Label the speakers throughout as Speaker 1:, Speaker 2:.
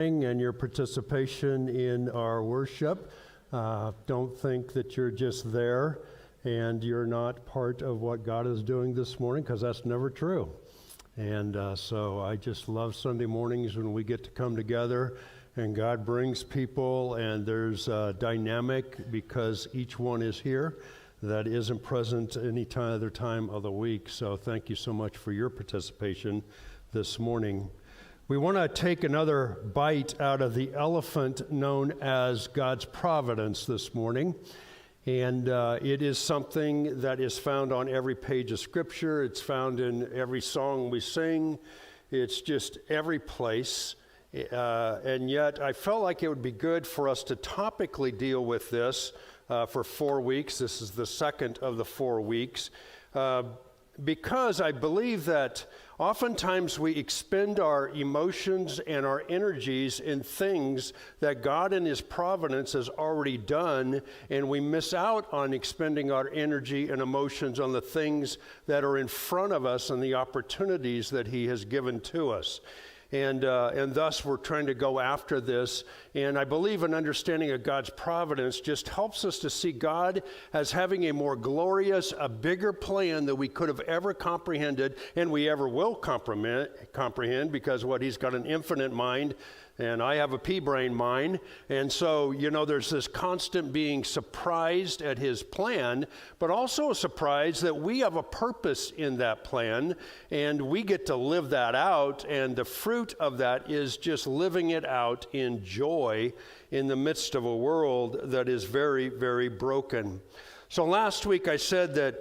Speaker 1: and your participation in our worship. Don't think that you're just there and you're not part of what God is doing this morning, because that's never true. And so I just love Sunday mornings when we get to come together and God brings people, and there's a dynamic because each one is here that isn't present any other time of the week. So thank you so much for your participation this morning. We want to take another bite out of the elephant known as God's providence this morning. And it is something that is found on every page of Scripture. It's found in every song we sing. It's just every place. And yet I felt like it would be good for us to topically deal with this for 4 weeks. This is the second of the 4 weeks. Because I believe that oftentimes we expend our emotions and our energies in things that God in His providence has already done, and we miss out on expending our energy and emotions on the things that are in front of us and the opportunities that He has given to us. And thus we're trying to go after this. And I believe an understanding of God's providence just helps us to see God as having a more glorious, a bigger plan than we could have ever comprehended, and we ever will comprehend, because He's got an infinite mind, and I have a pea-brain mind. And so, there's this constant being surprised at His plan, but also a surprise that we have a purpose in that plan, and we get to live that out, and the fruit of that is just living it out in joy in the midst of a world that is very, very broken. So last week I said that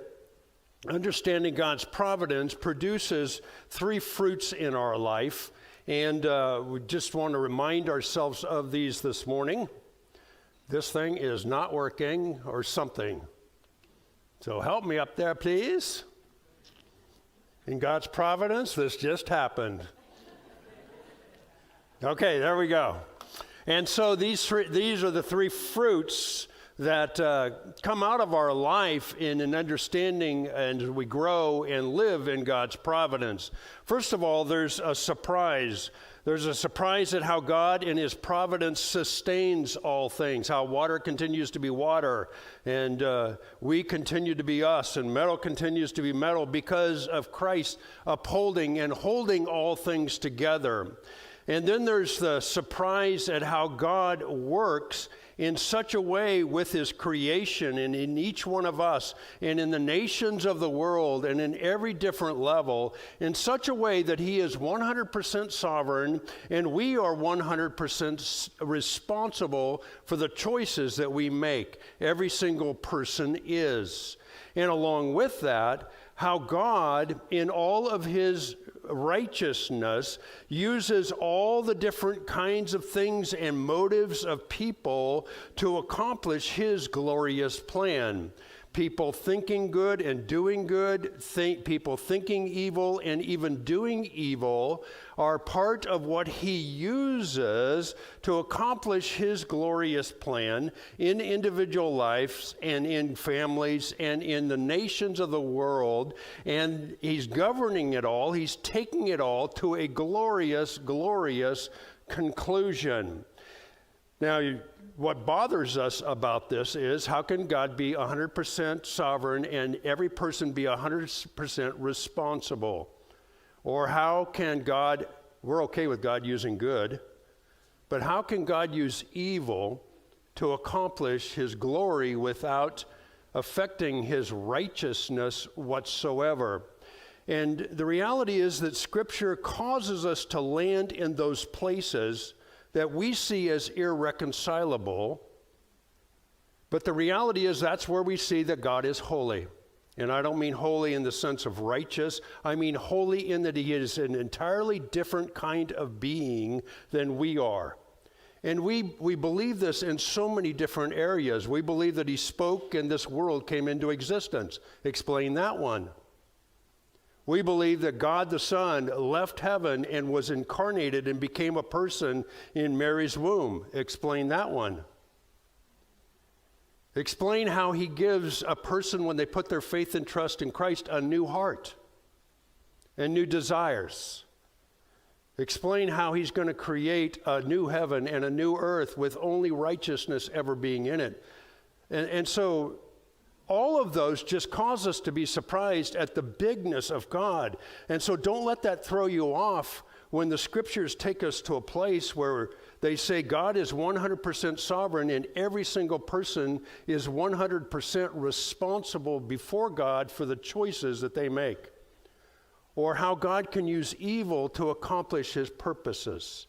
Speaker 1: understanding God's providence produces 3 fruits in our life. And we just want to remind ourselves of these this morning. This thing is not working or something. So help me up there, please. In God's providence, this just happened. Okay, there we go. And so these are the 3 fruits that come out of our life in an understanding, and we grow and live in God's providence. First of all, there's a surprise. There's a surprise at how God in His providence sustains all things, how water continues to be water, and we continue to be us, and metal continues to be metal because of Christ upholding and holding all things together. And then there's the surprise at how God works in such a way with His creation and in each one of us and in the nations of the world and in every different level, in such a way that He is 100% sovereign and we are 100% responsible for the choices that we make. Every single person is. And along with that, how God, in all of His righteousness, uses all the different kinds of things and motives of people to accomplish His glorious plan. People thinking good and doing good, people thinking evil and even doing evil are part of what He uses to accomplish His glorious plan in individual lives and in families and in the nations of the world. And He's governing it all. He's taking it all to a glorious, glorious conclusion. Now, what bothers us about this is, how can God be 100% sovereign and every person be 100% responsible? Or how can God, we're okay with God using good, but how can God use evil to accomplish His glory without affecting His righteousness whatsoever? And the reality is that Scripture causes us to land in those places that we see as irreconcilable, but the reality is that's where we see that God is holy. And I don't mean holy in the sense of righteous. I mean holy in that He is an entirely different kind of being than we are. And we believe this in so many different areas. We believe that He spoke and this world came into existence. Explain that one. We believe that God the Son left heaven and was incarnated and became a person in Mary's womb. Explain that one. Explain how He gives a person, when they put their faith and trust in Christ, a new heart and new desires. explain how he's going to create a new heaven and a new earth with only righteousness ever being in it. And so all of those just cause us to be surprised at the bigness of God. And so don't let that throw you off when the scriptures take us to a place where they say God is 100% sovereign and every single person is 100% responsible before God for the choices that they make. Or how God can use evil to accomplish his purposes.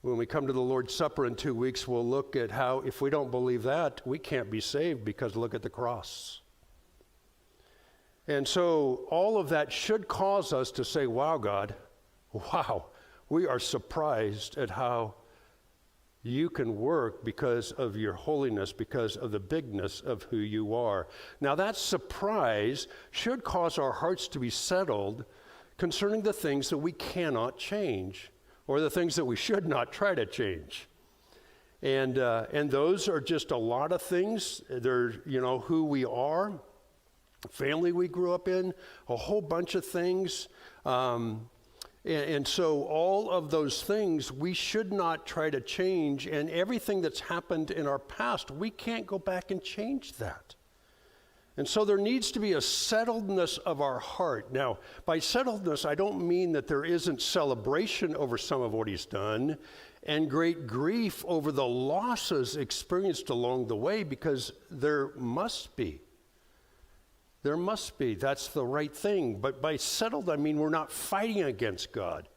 Speaker 1: When we come to the Lord's Supper in 2 weeks, we'll look at how, if we don't believe that, we can't be saved, because look at the cross. And so all of that should cause us to say, wow, God, wow, we are surprised at how you can work because of your holiness, because of the bigness of who you are. Now that surprise should cause our hearts to be settled concerning the things that we cannot change, or the things that we should not try to change. And those are just a lot of things. They're, who we are, family we grew up in, a whole bunch of things. And so all of those things we should not try to change, and everything that's happened in our past, we can't go back and change that. And so there needs to be a settledness of our heart. Now, by settledness, I don't mean that there isn't celebration over some of what he's done and great grief over the losses experienced along the way, because there must be. There must be. That's the right thing. But by settled, I mean we're not fighting against God.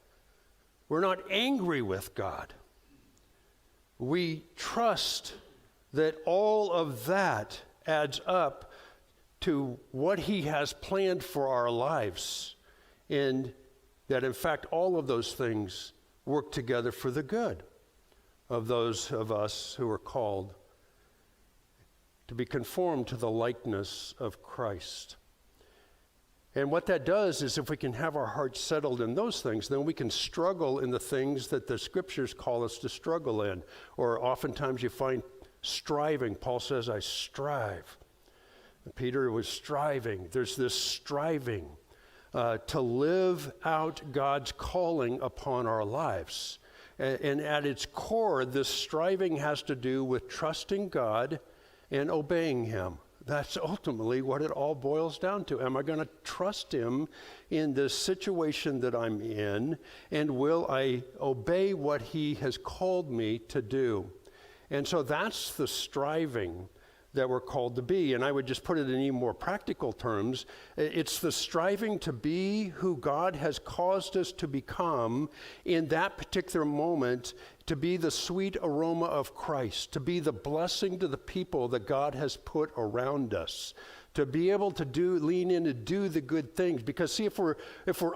Speaker 1: We're not angry with God. We trust that all of that adds up to what he has planned for our lives, and that in fact all of those things work together for the good of those of us who are called to be conformed to the likeness of Christ. And what that does is, if we can have our hearts settled in those things, then we can struggle in the things that the scriptures call us to struggle in. Or oftentimes you find striving. Paul says, I strive. And Peter was striving. There's this striving to live out God's calling upon our lives. And at its core, this striving has to do with trusting God and obeying him. That's ultimately what it all boils down to. Am I going to trust him in this situation that I'm in? And will I obey what he has called me to do? And so that's the striving that we're called to be. And I would just put it in even more practical terms. It's the striving to be who God has caused us to become in that particular moment, to be the sweet aroma of Christ, to be the blessing to the people that God has put around us, to be able to lean in and do the good things. Because see, if we're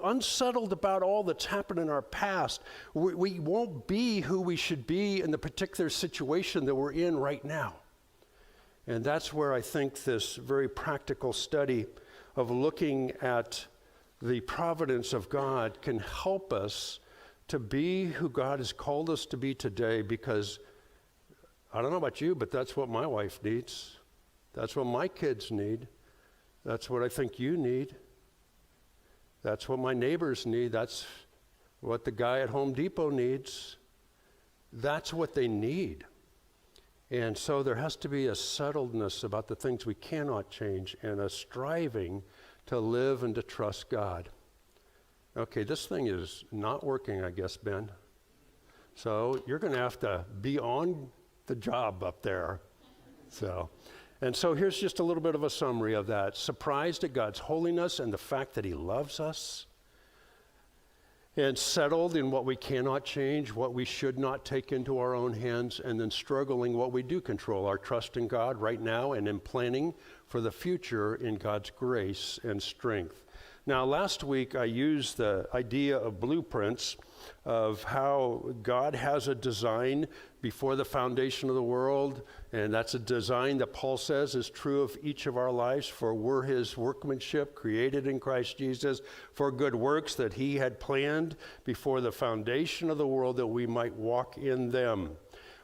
Speaker 1: unsettled about all that's happened in our past, we won't be who we should be in the particular situation that we're in right now. And that's where I think this very practical study of looking at the providence of God can help us to be who God has called us to be today. Because I don't know about you, but that's what my wife needs. That's what my kids need. That's what I think you need. That's what my neighbors need. That's what the guy at Home Depot needs. That's what they need. And so there has to be a settledness about the things we cannot change, and a striving to live and to trust God. Okay, this thing is not working, I guess, Ben. So you're going to have to be on the job up there. And so here's just a little bit of a summary of that. Surprised at God's holiness and the fact that he loves us. And settled in what we cannot change, what we should not take into our own hands, and then struggling what we do control, our trust in God right now, and in planning for the future in God's grace and strength. Now, last week I used the idea of blueprints, of how God has a design before the foundation of the world, and that's a design that Paul says is true of each of our lives, for we're his workmanship, created in Christ Jesus for good works that he had planned before the foundation of the world, that we might walk in them.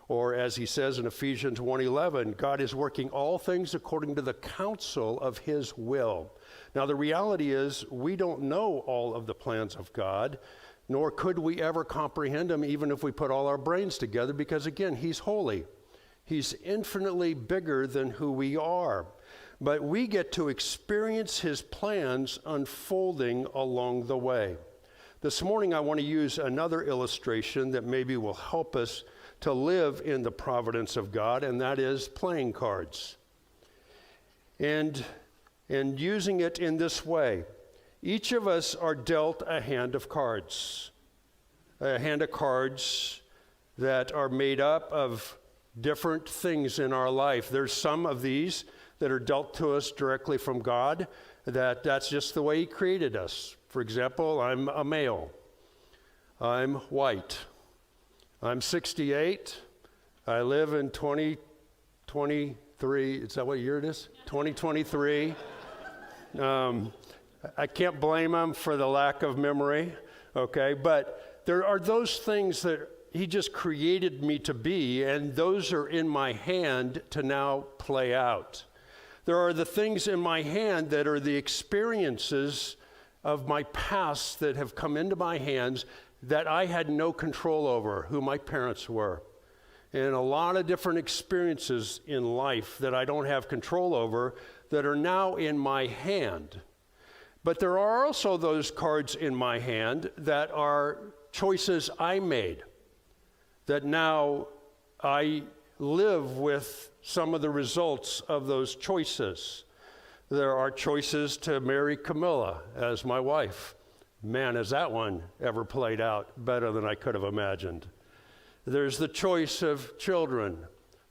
Speaker 1: Or as he says in Ephesians 1:11, God is working all things according to the counsel of his will. Now the reality is, we don't know all of the plans of God, nor could we ever comprehend him even if we put all our brains together, because again, he's holy. He's infinitely bigger than who we are. But we get to experience his plans unfolding along the way. This morning, I want to use another illustration that maybe will help us to live in the providence of God, and that is playing cards. And using it in this way. Each of us are dealt a hand of cards that are made up of different things in our life. There's some of these that are dealt to us directly from God, that's just the way he created us. For example, I'm a male. I'm white. I'm 68. I live in 2023. Is that what year it is? 2023. I can't blame him for the lack of memory, okay? But there are those things that he just created me to be, and those are in my hand to now play out. There are the things in my hand that are the experiences of my past that have come into my hands that I had no control over, who my parents were. And a lot of different experiences in life that I don't have control over that are now in my hand. But there are also those cards in my hand that are choices I made, that now I live with some of the results of those choices. There are choices to marry Camilla as my wife. Man, has that one ever played out better than I could have imagined. There's the choice of children.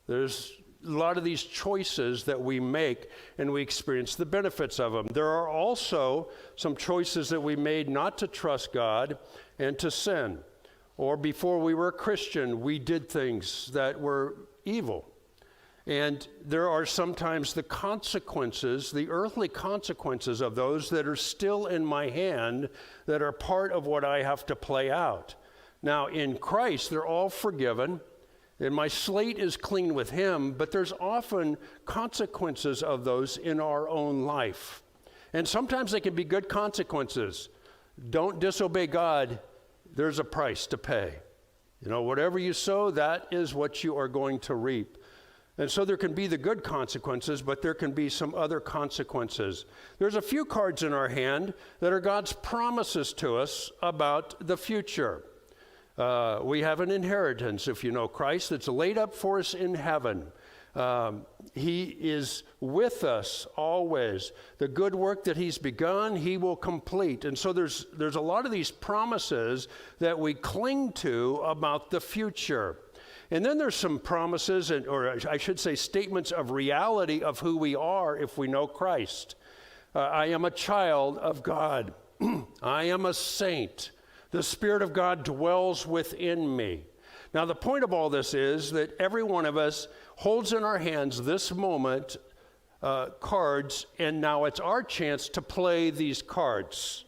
Speaker 1: There's a lot of these choices that we make, and we experience the benefits of them. There are also some choices that we made not to trust God and to sin. Or before we were a Christian, we did things that were evil. And there are sometimes the consequences, the earthly consequences of those that are still in my hand, that are part of what I have to play out. Now, in Christ, they're all forgiven, and my slate is clean with him, but there's often consequences of those in our own life. And sometimes they can be good consequences. Don't disobey God, there's a price to pay. You know, whatever you sow, that is what you are going to reap. And so there can be the good consequences, but there can be some other consequences. There's a few cards in our hand that are God's promises to us about the future. We have an inheritance, if you know Christ, that's laid up for us in heaven. He is with us always. The good work that he's begun, he will complete. And so there's a lot of these promises that we cling to about the future. And then there's some promises, or I should say statements of reality of who we are if we know Christ. I am a child of God. I am a saint. The Spirit of God dwells within me. Now, the point of all this is that every one of us holds in our hands this moment cards, and now it's our chance to play these cards.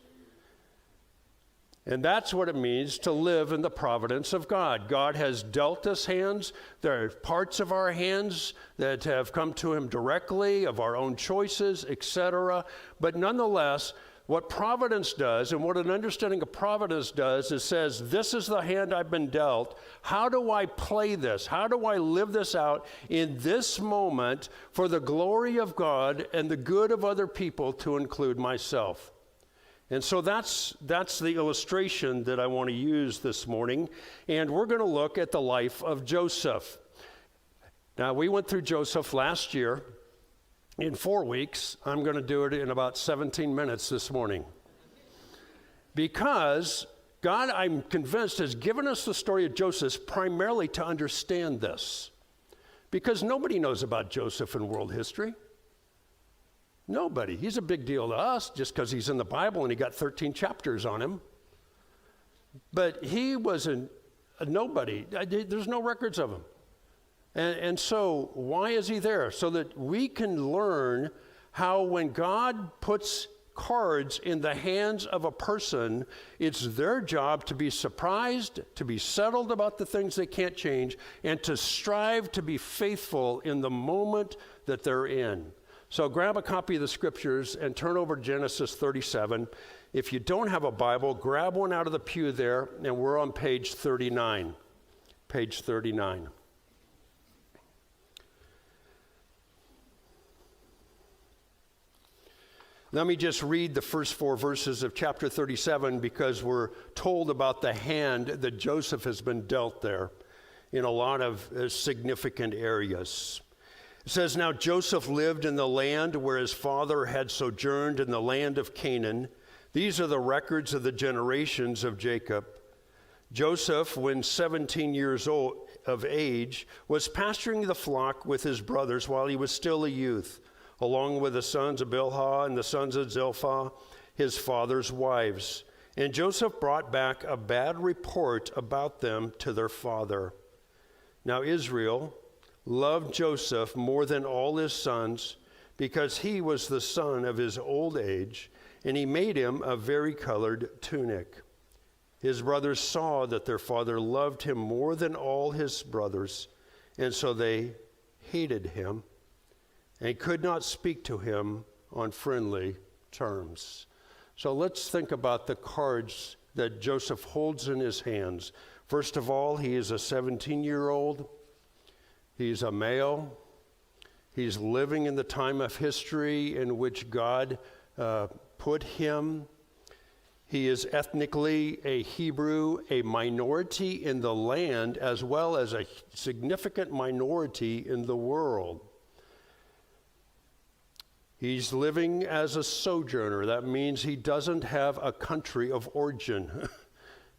Speaker 1: And that's what it means to live in the providence of God. God has dealt us hands. There are parts of our hands that have come to him directly, of our own choices, etc. But nonetheless, what providence does, and what an understanding of providence does, is says, this is the hand I've been dealt. How do I play this? How do I live this out in this moment for the glory of God and the good of other people, to include myself? And so that's the illustration that I want to use this morning. And we're going to look at the life of Joseph. Now, we went through Joseph last year in 4 weeks. I'm going to do it in about 17 minutes this morning. Because God, I'm convinced, has given us the story of Joseph primarily to understand this. Because nobody knows about Joseph in world history. Nobody. He's a big deal to us just because he's in the Bible and he got 13 chapters on him. But he was a nobody. There's no records of him. And so why is he there? So that we can learn how when God puts cards in the hands of a person, it's their job to be surprised, to be settled about the things they can't change, and to strive to be faithful in the moment that they're in. So grab a copy of the scriptures and turn over to Genesis 37. If you don't have a Bible, grab one out of the pew there, and we're on page 39. Page 39. Let me just read the first 4 verses of chapter 37 because we're told about the hand that Joseph has been dealt there in a lot of significant areas. It says, "Now Joseph lived in the land where his father had sojourned in the land of Canaan. These are the records of the generations of Jacob. Joseph, when 17 years old of age, was pasturing the flock with his brothers while he was still a youth, along with the sons of Bilhah and the sons of Zilpah, his father's wives. And Joseph brought back a bad report about them to their father. Now Israel loved Joseph more than all his sons, because he was the son of his old age, and he made him a varicolored tunic. His brothers saw that their father loved him more than all his brothers, and so they hated him and could not speak to him on friendly terms." So let's think about the cards that Joseph holds in his hands. First of all, he is a 17-year-old. He's a male. He's living in the time of history in which God put him. He is ethnically a Hebrew, a minority in the land, as well as a significant minority in the world. He's living as a sojourner. That means he doesn't have a country of origin.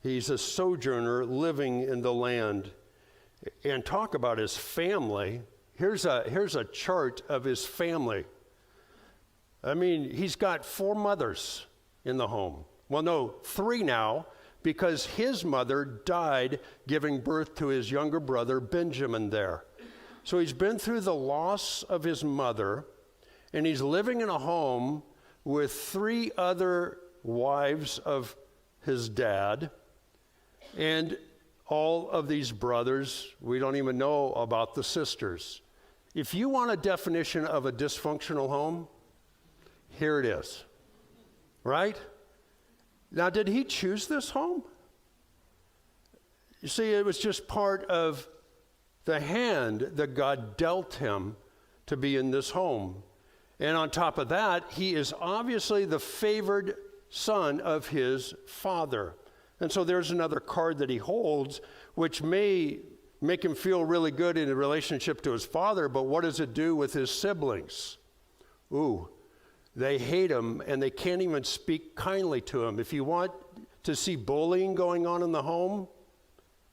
Speaker 1: He's a sojourner living in the land. And talk about his family. Here's a chart of his family. I mean, he's got 4 mothers in the home. Well, no, 3 now, because his mother died giving birth to his younger brother, Benjamin, there. So he's been through the loss of his mother, and he's living in a home with 3 other wives of his dad, and all of these brothers. We don't even know about the sisters. If you want a definition of a dysfunctional home, here it is. Right? Now, did he choose this home? You see, it was just part of the hand that God dealt him to be in this home. And on top of that, he is obviously the favored son of his father. And so there's another card that he holds, which may make him feel really good in a relationship to his father, but what does it do with his siblings? Ooh, they hate him, and they can't even speak kindly to him. If you want to see bullying going on in the home,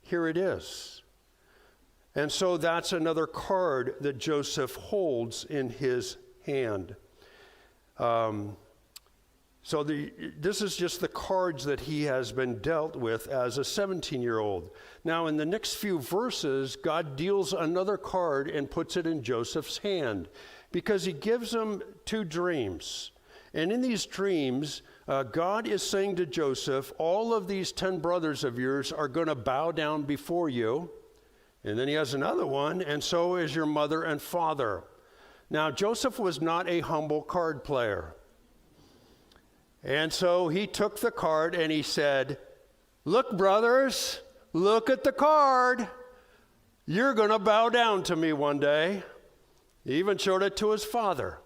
Speaker 1: here it is. And so that's another card that Joseph holds in his hand. So this is just the cards that he has been dealt with as a 17-year-old. Now, in the next few verses, God deals another card and puts it in Joseph's hand because he gives him 2 dreams. And in these dreams, God is saying to Joseph, all of these 10 brothers of yours are going to bow down before you. And then he has another one, and so is your mother and father. Now, Joseph was not a humble card player. And so he took the card and he said, "Look, brothers, look at the card. You're going to bow down to me one day." He even showed it to his father.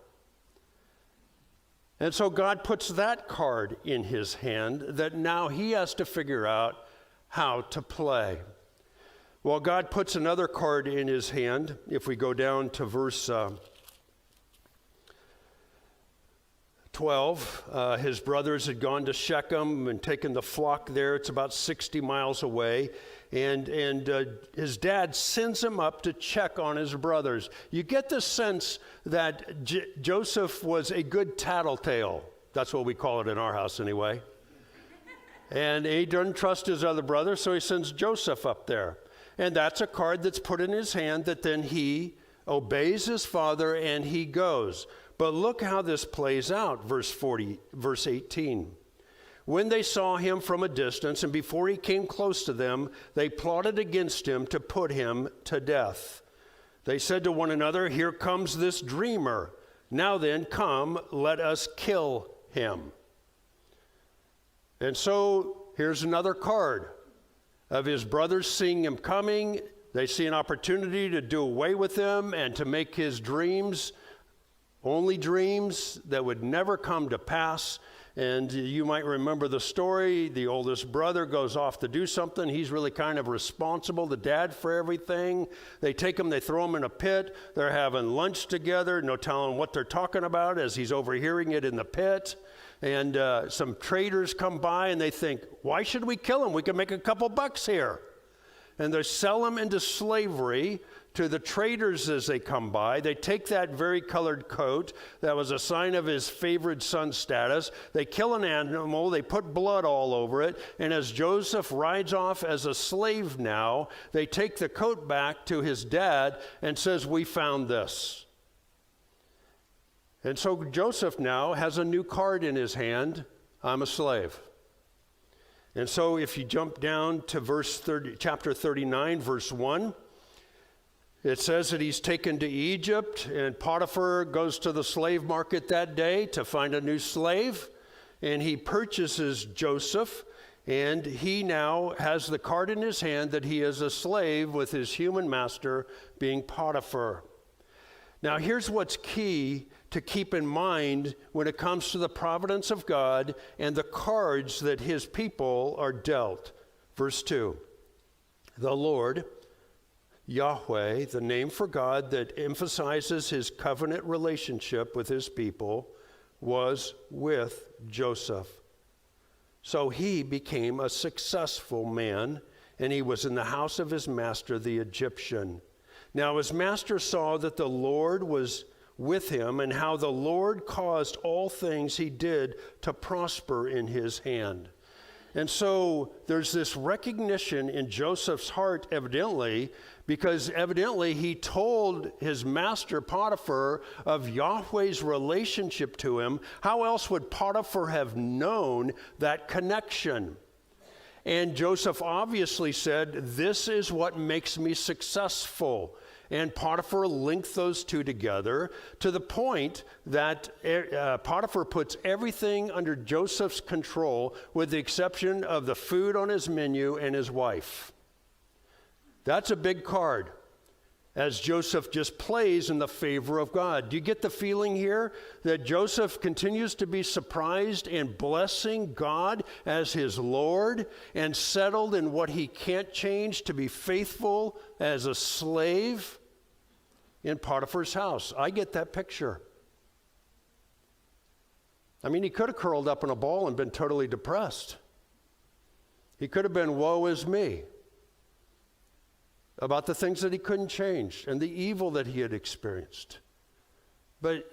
Speaker 1: And so God puts that card in his hand that now he has to figure out how to play. Well, God puts another card in his hand. If we go down to verse 12, his brothers had gone to Shechem and taken the flock there. It's about 60 miles away. And his dad sends him up to check on his brothers. You get the sense that Joseph was a good tattletale. That's what we call it in our house anyway. And he doesn't trust his other brothers, so he sends Joseph up there. And that's a card that's put in his hand that then he obeys his father and he goes. But look how this plays out, verse 18. When they saw him from a distance, and before he came close to them, they plotted against him to put him to death. They said to one another, "Here comes this dreamer. Now then, come, let us kill him. And so here's another card of his brothers seeing him coming. They see an opportunity to do away with him and to make his dreams only dreams that would never come to pass. And you might remember the story. The oldest brother goes off to do something. He's really kind of responsible, the dad, for everything. They take him, they throw him in a pit. They're having lunch together, no telling what they're talking about as he's overhearing it in the pit. And some traders come by and they think, why should we kill him? We can make a couple bucks here. And they sell him into slavery to the traders as they come by. They take that vari-colored coat that was a sign of his favored son status. They kill an animal. They put blood all over it. And as Joseph rides off as a slave now, they take the coat back to his dad and says, we found this. And so Joseph now has a new card in his hand. I'm a slave. And so if you jump down to chapter 39, verse 1, it says that he's taken to Egypt, and Potiphar goes to the slave market that day to find a new slave, and he purchases Joseph, and he now has the card in his hand that he is a slave with his human master being Potiphar. Now here's what's key to keep in mind when it comes to the providence of God and the cards that his people are dealt. Verse 2, the Lord, Yahweh, the name for God that emphasizes his covenant relationship with his people, was with Joseph. So he became a successful man, and he was in the house of his master, the Egyptian. Now his master saw that the Lord was with him, and how the Lord caused all things he did to prosper in his hand. And so there's this recognition in Joseph's heart, evidently, because evidently he told his master Potiphar of Yahweh's relationship to him. How else would Potiphar have known that connection? And Joseph obviously said, this is what makes me successful. And Potiphar linked those two together to the point that Potiphar puts everything under Joseph's control with the exception of the food on his menu and his wife. That's a big card as Joseph just plays in the favor of God. Do you get the feeling here that Joseph continues to be surprised and blessing God as his Lord and settled in what he can't change to be faithful as a slave in Potiphar's house? I get that picture. I mean, he could have curled up in a ball and been totally depressed. He could have been, woe is me, about the things that he couldn't change and the evil that he had experienced. But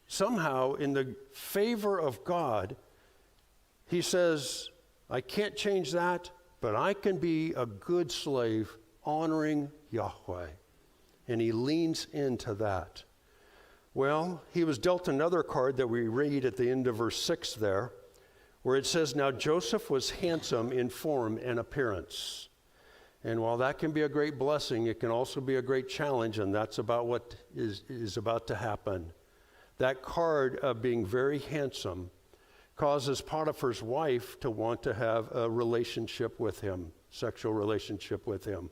Speaker 1: somehow, in the favor of God, he says, I can't change that, but I can be a good slave honoring Yahweh. And he leans into that. Well, he was dealt another card that we read at the end of verse 6 there, where it says, now Joseph was handsome in form and appearance. And while that can be a great blessing, it can also be a great challenge, and that's about what is about to happen. That card of being very handsome causes Potiphar's wife to want to have a relationship with him, sexual relationship with him.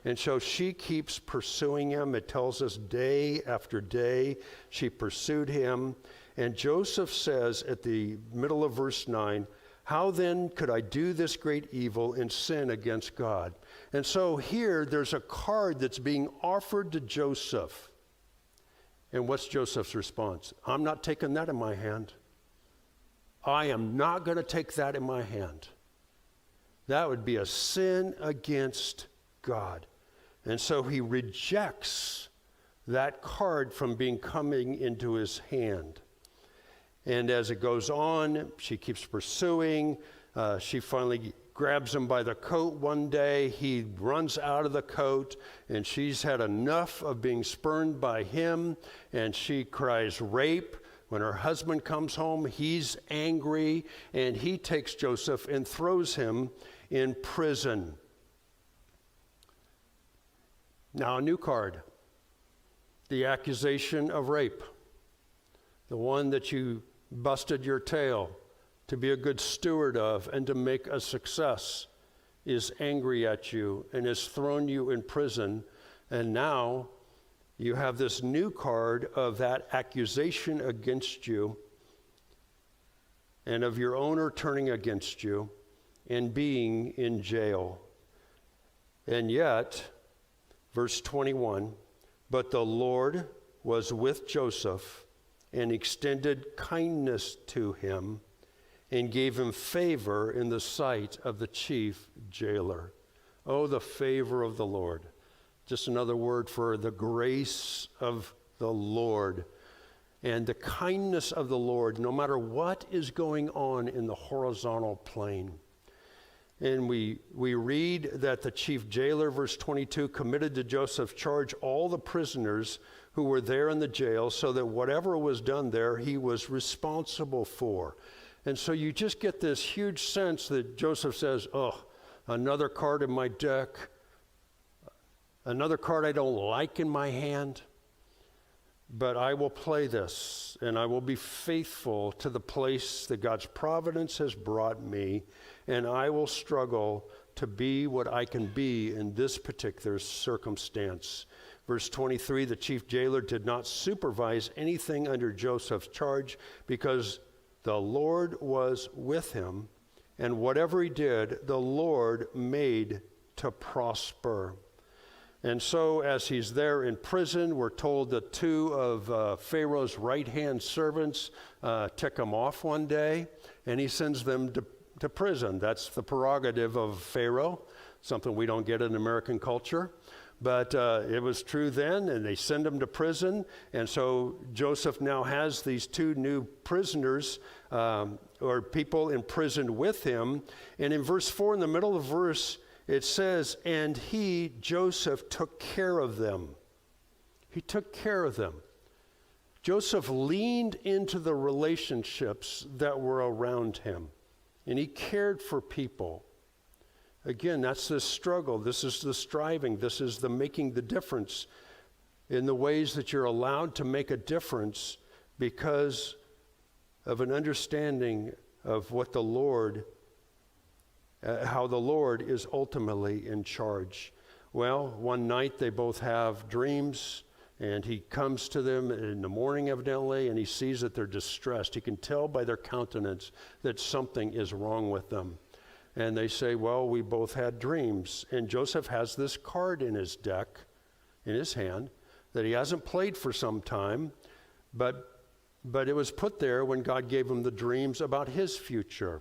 Speaker 1: And so she keeps pursuing him. It tells us day after day she pursued him. And Joseph says at the middle of verse 9, how then could I do this great evil and sin against God? And so here there's a card that's being offered to Joseph. And what's Joseph's response? I'm not taking that in my hand. I am not going to take that in my hand. That would be a sin against God. And so he rejects that card from coming into his hand. And as it goes on, she keeps pursuing. She finally grabs him by the coat one day. He runs out of the coat, and she's had enough of being spurned by him, and she cries rape. When her husband comes home, he's angry, and he takes Joseph and throws him in prison. Now a new card, the accusation of rape. the one that you busted your tail to be a good steward of and to make a success, is angry at you and has thrown you in prison. And now you have this new card of that accusation against you and of your owner turning against you and being in jail. And yet, verse 21, but the Lord was with Joseph and extended kindness to him and gave him favor in the sight of the chief jailer. Oh, the favor of the Lord. Just another word for the grace of the Lord and the kindness of the Lord, no matter what is going on in the horizontal plane. And we read that the chief jailer, verse 22, committed to Joseph's charge all the prisoners who were there in the jail, so that whatever was done there, he was responsible for. And so you just get this huge sense that Joseph says, oh, another card in my deck, another card I don't like in my hand, but I will play this, and I will be faithful to the place that God's providence has brought me, and I will struggle to be what I can be in this particular circumstance. Verse 23, the chief jailer did not supervise anything under Joseph's charge because the Lord was with him, and whatever he did, the Lord made to prosper. And so as he's there in prison, we're told that two of Pharaoh's right-hand servants tick him off one day, and he sends them to prison. That's the prerogative of Pharaoh, something we don't get in American culture. But it was true then, and they send him to prison. And so Joseph now has these two new prisoners, or people in prison with him. And in verse 4, in the middle of the verse, it says, and he, Joseph, took care of them. He took care of them. Joseph leaned into the relationships that were around him, and he cared for people. Again, that's the struggle. This is the striving. This is the making the difference in the ways that you're allowed to make a difference because of an understanding of what the Lord, how the Lord is ultimately in charge. Well, one night they both have dreams, and he comes to them in the morning evidently, and he sees that they're distressed. He can tell by their countenance that something is wrong with them. And they say, well, we both had dreams. And Joseph has this card in his deck, in his hand, that he hasn't played for some time, but it was put there when God gave him the dreams about his future.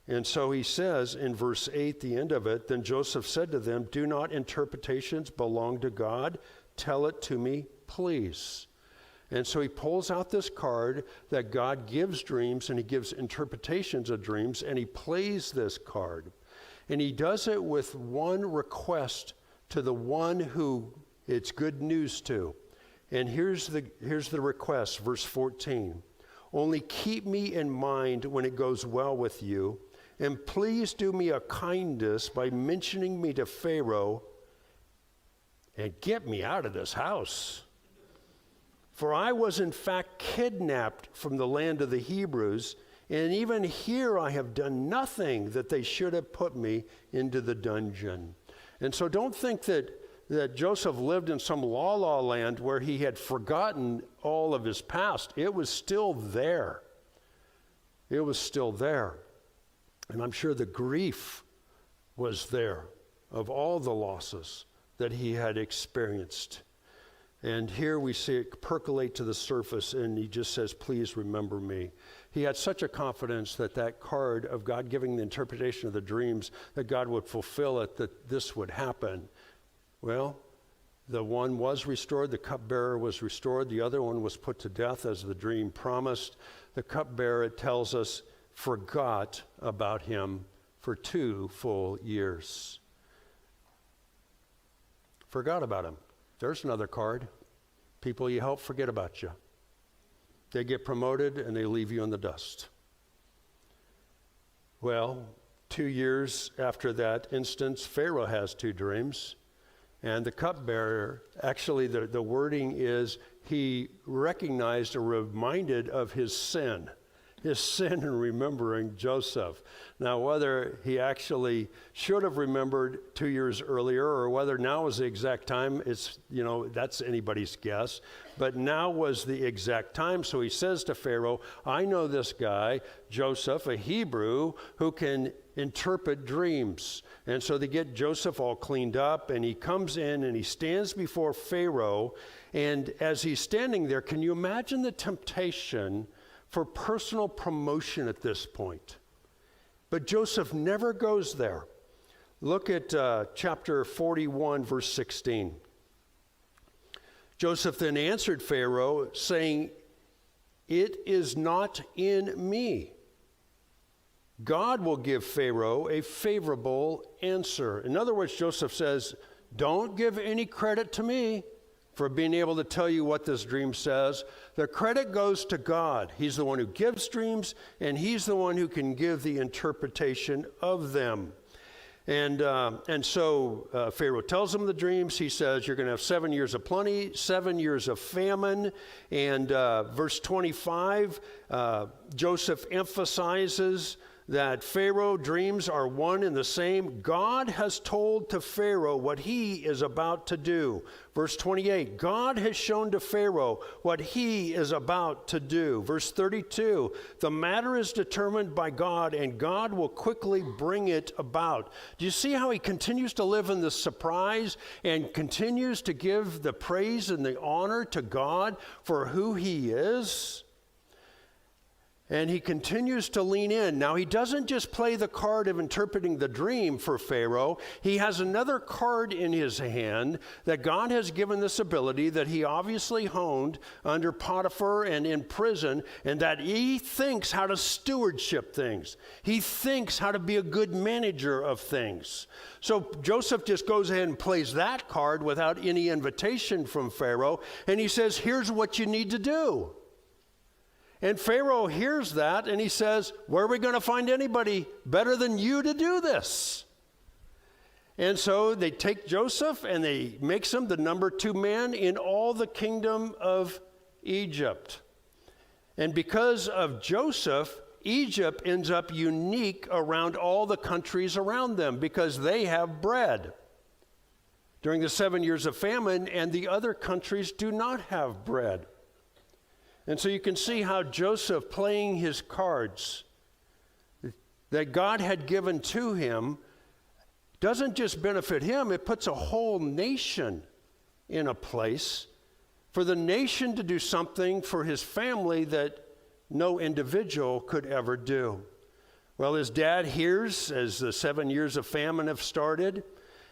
Speaker 1: And so he says in verse 8, the end of it, then Joseph said to them, do not interpretations belong to God? Tell it to me, please. And so he pulls out this card that God gives dreams, and he gives interpretations of dreams, and he plays this card. And he does it with one request to the one who it's good news to. And here's the request, verse 14. Only keep me in mind when it goes well with you, and please do me a kindness by mentioning me to Pharaoh and get me out of this house. For I was in fact kidnapped from the land of the Hebrews, and even here I have done nothing that they should have put me into the dungeon. And so don't think that Joseph lived in some la-la land where he had forgotten all of his past. It was still there. It was still there. And I'm sure the grief was there of all the losses that he had experienced. And here we see it percolate to the surface, and he just says, please remember me. He had such a confidence that that card of God giving the interpretation of the dreams, that God would fulfill it, that this would happen. Well, the one was restored, the cupbearer was restored, the other one was put to death as the dream promised. The cupbearer, it tells us, forgot about him for 2 full years. Forgot about him. There's another card. People you help forget about you. They get promoted and they leave you in the dust. Well, 2 years after that instance, Pharaoh has 2 dreams. And the cupbearer, actually the wording is, he recognized or reminded of his sin in remembering Joseph. Now, whether he actually should have remembered 2 years earlier or whether now is the exact time, it's, that's anybody's guess. But now was the exact time. So he says to Pharaoh, I know this guy, Joseph, a Hebrew, who can interpret dreams. And so they get Joseph all cleaned up, and he comes in and he stands before Pharaoh. And as he's standing there, can you imagine the temptation for personal promotion at this point? But Joseph never goes there. Look at chapter 41, verse 16. Joseph then answered Pharaoh, saying, it is not in me. God will give Pharaoh a favorable answer. In other words, Joseph says, don't give any credit to me for being able to tell you what this dream says. The credit goes to God. He's the one who gives dreams, and he's the one who can give the interpretation of them. And so Pharaoh tells him the dreams. He says, you're going to have 7 years of plenty, 7 years of famine. And verse 25, Joseph emphasizes that Pharaoh dreams are one and the same. God has told to Pharaoh what he is about to do. Verse 28, God has shown to Pharaoh what he is about to do. Verse 32, the matter is determined by God, and God will quickly bring it about. Do you see how he continues to live in the surprise and continues to give the praise and the honor to God for who he is? And he continues to lean in. Now, he doesn't just play the card of interpreting the dream for Pharaoh. He has another card in his hand that God has given this ability that he obviously honed under Potiphar and in prison, and that he thinks how to stewardship things. He thinks how to be a good manager of things. So Joseph just goes ahead and plays that card without any invitation from Pharaoh, and he says, here's what you need to do. And Pharaoh hears that, and he says, where are we going to find anybody better than you to do this? And so they take Joseph, and they makes him the number 2 man in all the kingdom of Egypt. And because of Joseph, Egypt ends up unique around all the countries around them because they have bread during the 7 years of famine, and the other countries do not have bread. And so you can see how Joseph, playing his cards that God had given to him, doesn't just benefit him, it puts a whole nation in a place for the nation to do something for his family that no individual could ever do. Well, his dad hears, as the 7 years of famine have started,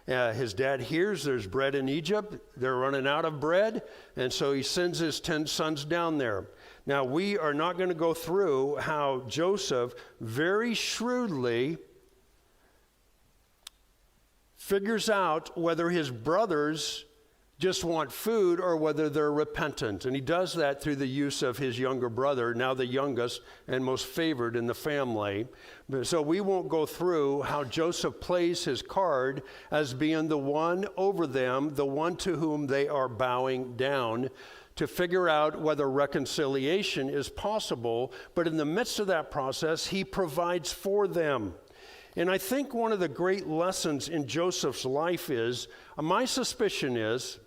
Speaker 1: his dad hears there's bread in Egypt. They're running out of bread, and so he sends his 10 sons down there. Now, we are not going to go through how Joseph very shrewdly figures out whether his brothers just want food or whether they're repentant. And he does that through the use of his younger brother, now the youngest and most favored in the family. So we won't go through how Joseph plays his card as being the one over them, the one to whom they are bowing down, to figure out whether reconciliation is possible. But in the midst of that process, he provides for them. And I think one of the great lessons in Joseph's life is, my suspicion is,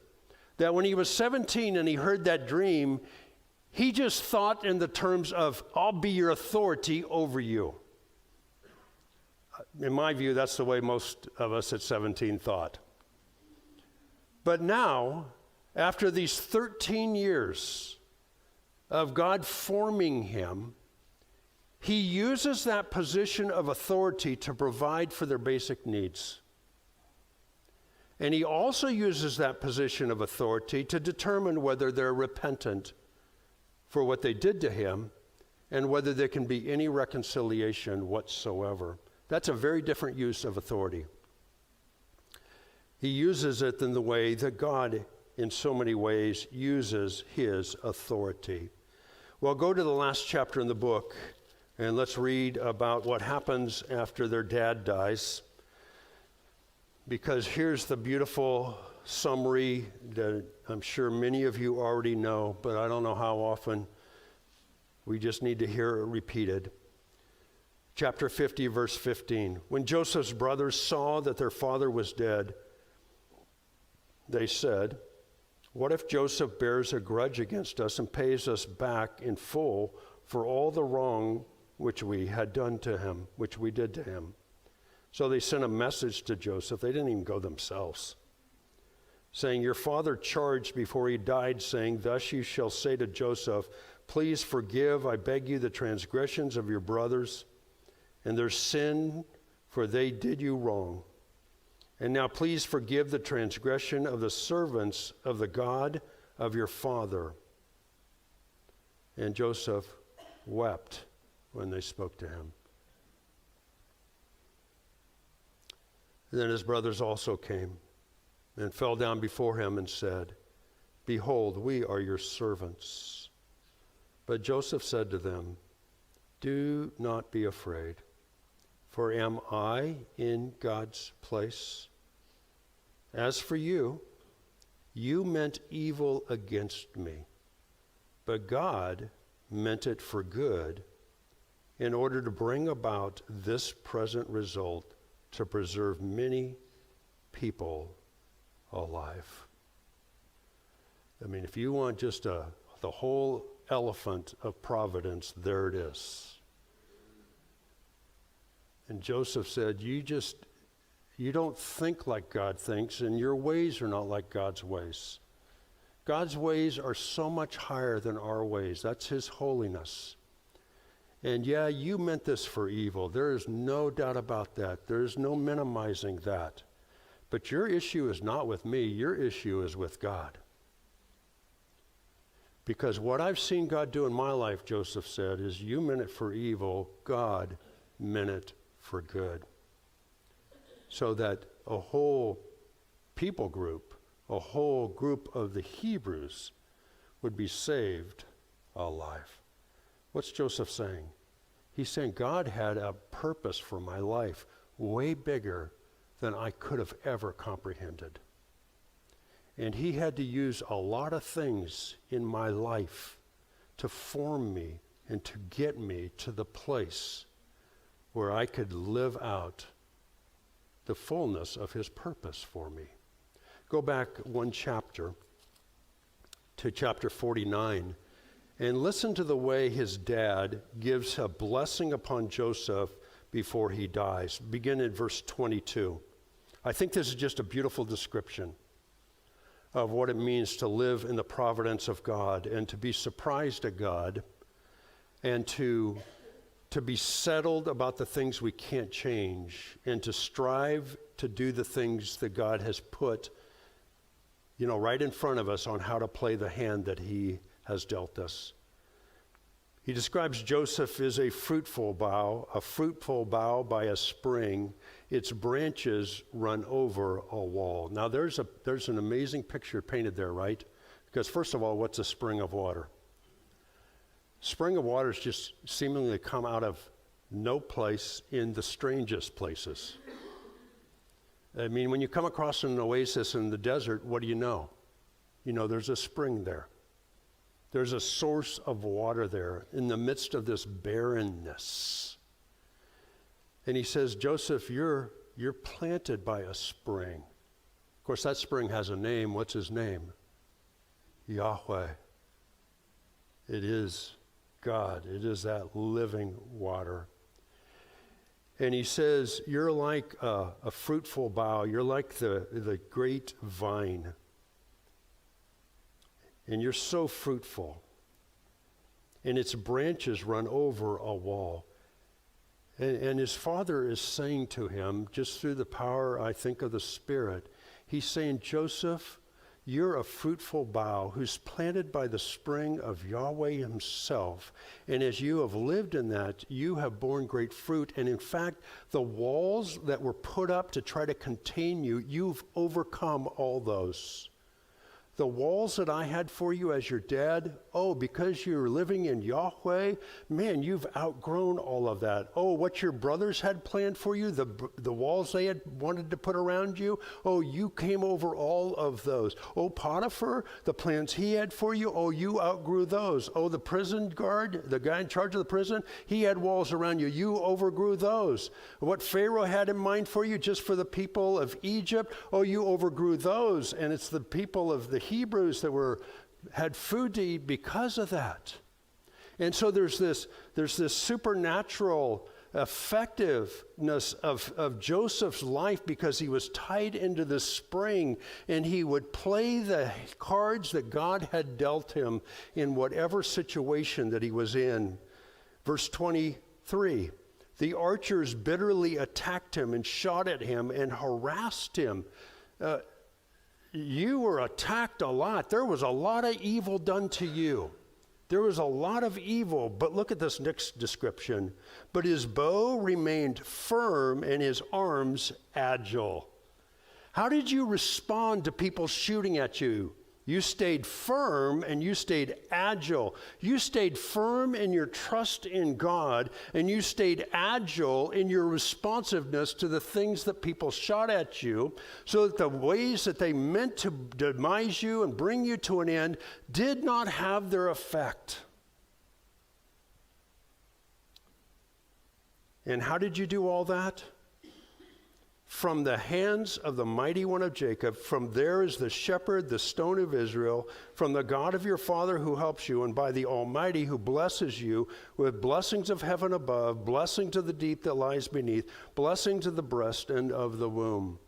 Speaker 1: that when he was 17 and he heard that dream, he just thought in the terms of, I'll be your authority over you. In my view, that's the way most of us at 17 thought. But now, after these 13 years of God forming him, he uses that position of authority to provide for their basic needs. And he also uses that position of authority to determine whether they're repentant for what they did to him and whether there can be any reconciliation whatsoever. That's a very different use of authority. He uses it in the way that God, in so many ways, uses his authority. Well, go to the last chapter in the book, and let's read about what happens after their dad dies. Because here's the beautiful summary that I'm sure many of you already know, but I don't know how often we just need to hear it repeated. Chapter 50, verse 15. When Joseph's brothers saw that their father was dead, they said, "What if Joseph bears a grudge against us and pays us back in full for all the wrong which we had done to him, which we did to him?" So they sent a message to Joseph. They didn't even go themselves, saying, "Your father charged before he died, saying, 'Thus you shall say to Joseph, please forgive, I beg you, the transgressions of your brothers and their sin, for they did you wrong. And now please forgive the transgression of the servants of the God of your father.'" And Joseph wept when they spoke to him. Then his brothers also came and fell down before him and said, "Behold, we are your servants." But Joseph said to them, "Do not be afraid, for am I in God's place? As for you, you meant evil against me, but God meant it for good, in order to bring about this present result, to preserve many people alive." I mean, if you want just the whole elephant of providence, there it is. And Joseph said, you don't think like God thinks, and your ways are not like God's ways. God's ways are so much higher than our ways. That's his holiness. And yeah, you meant this for evil. There is no doubt about that. There is no minimizing that. But your issue is not with me. Your issue is with God. Because what I've seen God do in my life, Joseph said, is you meant it for evil. God meant it for good. So that a whole people group, a whole group of the Hebrews would be saved alive. What's Joseph saying? He's saying God had a purpose for my life way bigger than I could have ever comprehended. And he had to use a lot of things in my life to form me and to get me to the place where I could live out the fullness of his purpose for me. Go back one chapter to chapter 49 and listen to the way his dad gives a blessing upon Joseph before he dies. Begin at verse 22. I think this is just a beautiful description of what it means to live in the providence of God and to be surprised at God and to be settled about the things we can't change and to strive to do the things that God has put, right in front of us on how to play the hand that he has dealt us. He describes Joseph as a fruitful bough by a spring. Its branches run over a wall. Now there's an amazing picture painted there, right? Because first of all, what's a spring of water? Spring of waters just seemingly come out of no place in the strangest places. I mean, when you come across an oasis in the desert, what do you know? You know there's a spring there. There's a source of water there in the midst of this barrenness. And he says, Joseph, you're planted by a spring. Of course, that spring has a name. What's his name? Yahweh. It is God. It is that living water. And he says, you're like a fruitful bough. You're like the great vine. And you're so fruitful. And its branches run over a wall. And his father is saying to him, just through the power, I think, of the Spirit, he's saying, Joseph, you're a fruitful bough who's planted by the spring of Yahweh himself. And as you have lived in that, you have borne great fruit. And in fact, the walls that were put up to try to contain you, you've overcome all those. The walls that I had for you as your dad, oh, because you're living in Yahweh, man, you've outgrown all of that. Oh, what your brothers had planned for you, the walls they had wanted to put around you, oh, you came over all of those. Oh, Potiphar, the plans he had for you, oh, you outgrew those. Oh, the prison guard, the guy in charge of the prison, he had walls around you. You overgrew those. What Pharaoh had in mind for you, just for the people of Egypt, oh, you overgrew those. And it's the people of the Hebrews that had food to eat because of that. And so there's this supernatural effectiveness of Joseph's life because he was tied into this spring, and he would play the cards that God had dealt him in whatever situation that he was in. Verse 23, the archers bitterly attacked him and shot at him and harassed him. You were attacked a lot. There was a lot of evil done to you. There was a lot of evil, but look at this next description. But his bow remained firm and his arms agile. How did you respond to people shooting at you? You stayed firm and you stayed agile. You stayed firm in your trust in God, and you stayed agile in your responsiveness to the things that people shot at you, so that the ways that they meant to demise you and bring you to an end did not have their effect. And how did you do all that? From the hands of the mighty one of Jacob, from there is the shepherd, the stone of Israel, from the God of your father who helps you, and by the Almighty who blesses you with blessings of heaven above, blessing to the deep that lies beneath, blessing to the breast and of the womb.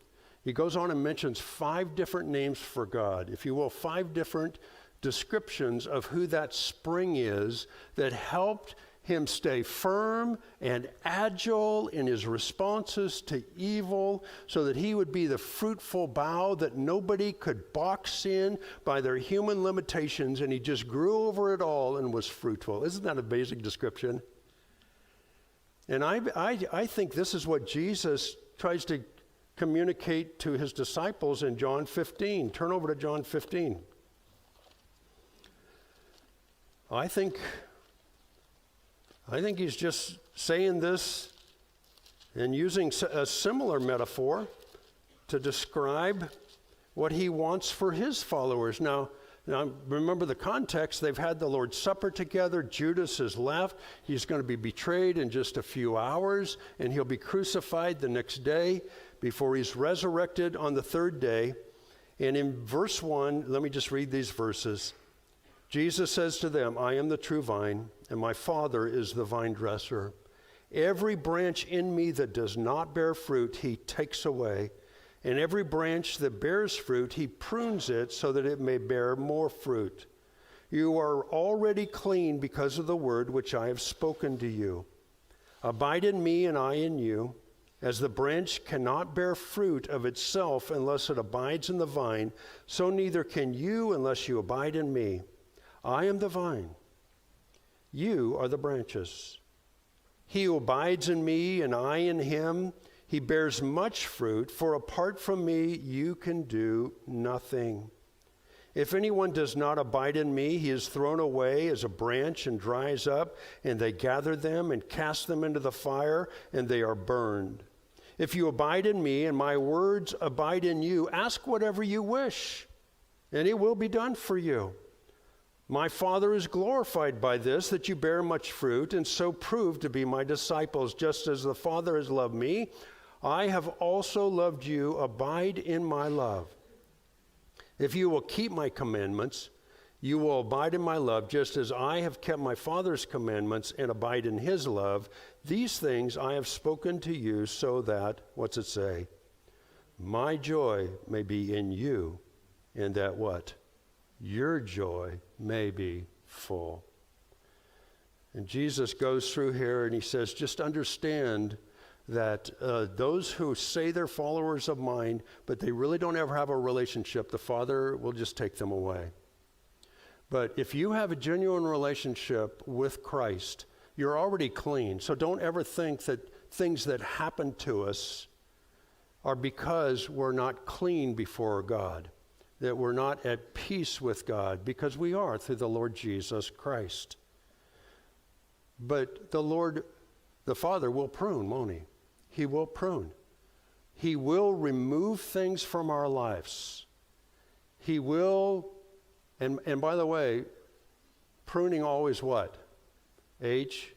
Speaker 1: He goes on and mentions 5 different names for God, if you will, 5 different descriptions of who that spring is that helped him stay firm and agile in his responses to evil, so that he would be the fruitful bough that nobody could box in by their human limitations, and he just grew over it all and was fruitful. Isn't that a basic description? And I think this is what Jesus tries to communicate to his disciples in John 15. Turn over to John 15. I think he's just saying this and using a similar metaphor to describe what he wants for his followers. Now remember the context. They've had the Lord's Supper together. Judas has left. He's going to be betrayed in just a few hours, and he'll be crucified the next day before he's resurrected on the 3rd day. And in verse 1, let me just read these verses. Jesus says to them, I am the true vine, and my Father is the vine dresser. Every branch in me that does not bear fruit, he takes away. And every branch that bears fruit, he prunes it so that it may bear more fruit. You are already clean because of the word which I have spoken to you. Abide in me and I in you. As the branch cannot bear fruit of itself unless it abides in the vine, so neither can you unless you abide in me. I am the vine. You are the branches. He who abides in me and I in him, he bears much fruit, for apart from me you can do nothing. If anyone does not abide in me, he is thrown away as a branch and dries up, and they gather them and cast them into the fire, and they are burned. If you abide in me and my words abide in you, ask whatever you wish, and it will be done for you. My Father is glorified by this, that you bear much fruit, and so prove to be my disciples. Just as the Father has loved me, I have also loved you. Abide in my love. If you will keep my commandments, you will abide in my love, just as I have kept my Father's commandments and abide in his love. These things I have spoken to you so that, what's it say? My joy may be in you, and that what? Your joy may be full. And Jesus goes through here and he says, just understand that those who say they're followers of mine, but they really don't ever have a relationship, the Father will just take them away. But if you have a genuine relationship with Christ, you're already clean. So don't ever think that things that happen to us are because we're not clean before God. that we're not at peace with God, because we are through the Lord Jesus Christ. But the Lord, the Father, will prune, won't he? He will prune. He will remove things from our lives. He will, and by the way, pruning always what? H-U-R-T-S.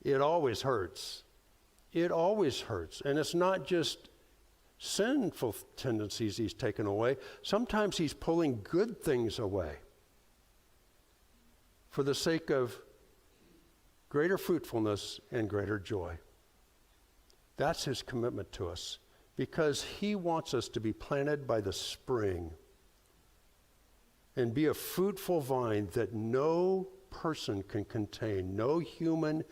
Speaker 1: It always hurts. It always hurts. And it's not just sinful tendencies he's taken away. Sometimes he's pulling good things away for the sake of greater fruitfulness and greater joy. That's his commitment to us, because he wants us to be planted by the spring and be a fruitful vine that no person can contain, no human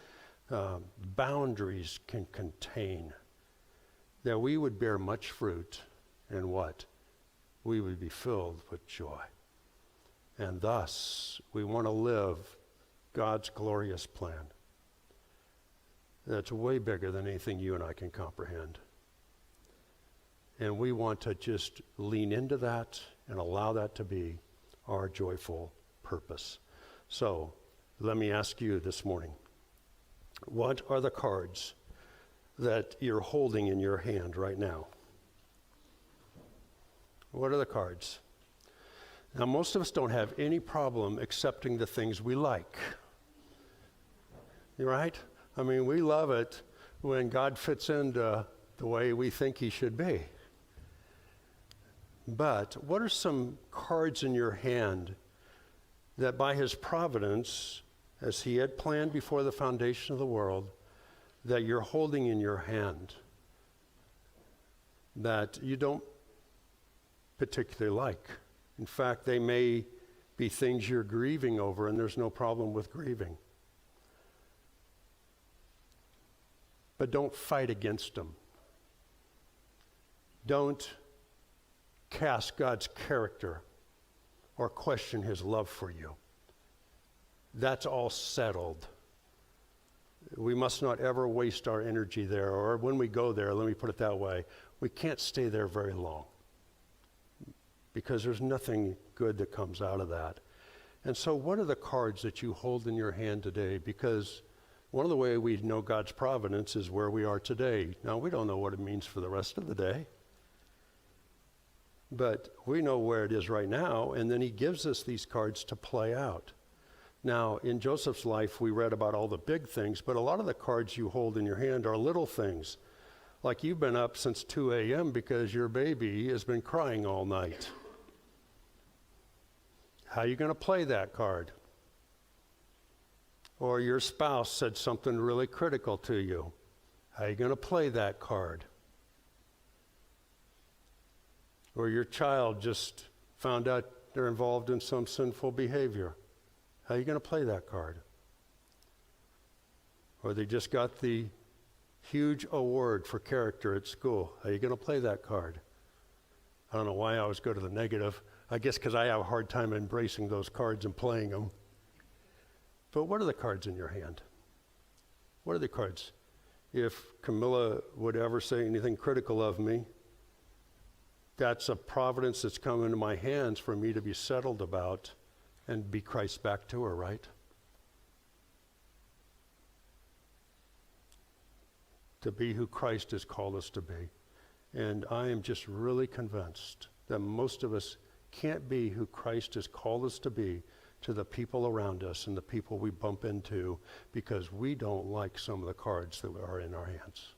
Speaker 1: boundaries can contain, that we would bear much fruit, and what? We would be filled with joy. And thus, we want to live God's glorious plan that's way bigger than anything you and I can comprehend. And we want to just lean into that and allow that to be our joyful purpose. So, let me ask you this morning, what are the cards that you're holding in your hand right now? What are the cards? Now, most of us don't have any problem accepting the things we like. Right? I mean, we love it when God fits into the way we think he should be. But what are some cards in your hand that by his providence, as he had planned before the foundation of the world, that you're holding in your hand that you don't particularly like? In fact, they may be things you're grieving over, and there's no problem with grieving. But don't fight against them. Don't cast God's character or question his love for you. That's all settled. We must not ever waste our energy there, or when we go there, let me put it that way, we can't stay there very long, because there's nothing good that comes out of that. And so what are the cards that you hold in your hand today? Because one of the ways we know God's providence is where we are today. Now, we don't know what it means for the rest of the day, but we know where it is right now, and then he gives us these cards to play out. Now, in Joseph's life, we read about all the big things, but a lot of the cards you hold in your hand are little things. Like you've been up since 2 a.m. because your baby has been crying all night. How are you going to play that card? Or your spouse said something really critical to you. How are you going to play that card? Or your child just found out they're involved in some sinful behavior. How are you going to play that card? Or they just got the huge award for character at school. How are you going to play that card? I don't know why I always go to the negative. I guess because I have a hard time embracing those cards and playing them. But what are the cards in your hand? What are the cards? If Camilla would ever say anything critical of me, that's a providence that's come into my hands for me to be settled about and be Christ back to her, right? To be who Christ has called us to be. And I am just really convinced that most of us can't be who Christ has called us to be to the people around us and the people we bump into, because we don't like some of the cards that are in our hands.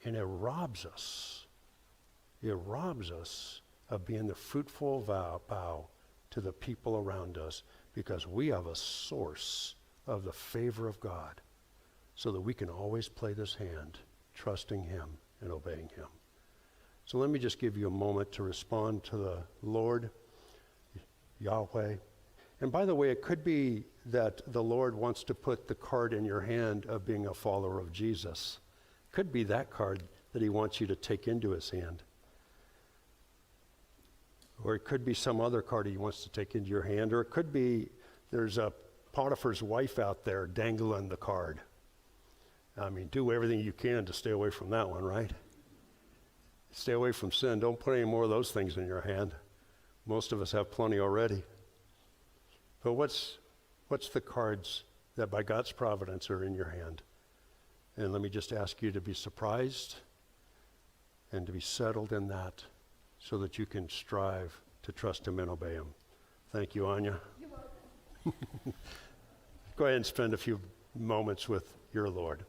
Speaker 1: And it robs us. It robs us of being the fruitful bough to the people around us, because we have a source of the favor of God, so that we can always play this hand, trusting him and obeying him. So let me just give you a moment to respond to the Lord, Yahweh. And by the way, it could be that the Lord wants to put the card in your hand of being a follower of Jesus. It could be that card that he wants you to take into his hand. Or it could be some other card he wants to take into your hand. Or it could be there's a Potiphar's wife out there dangling the card. I mean, do everything you can to stay away from that one, right? Stay away from sin. Don't put any more of those things in your hand. Most of us have plenty already. But what's the cards that by God's providence are in your hand? And let me just ask you to be surprised and to be settled in that so that you can strive to trust him and obey him. Thank you, Anya.
Speaker 2: You're welcome.
Speaker 1: Go ahead and spend a few moments with your Lord.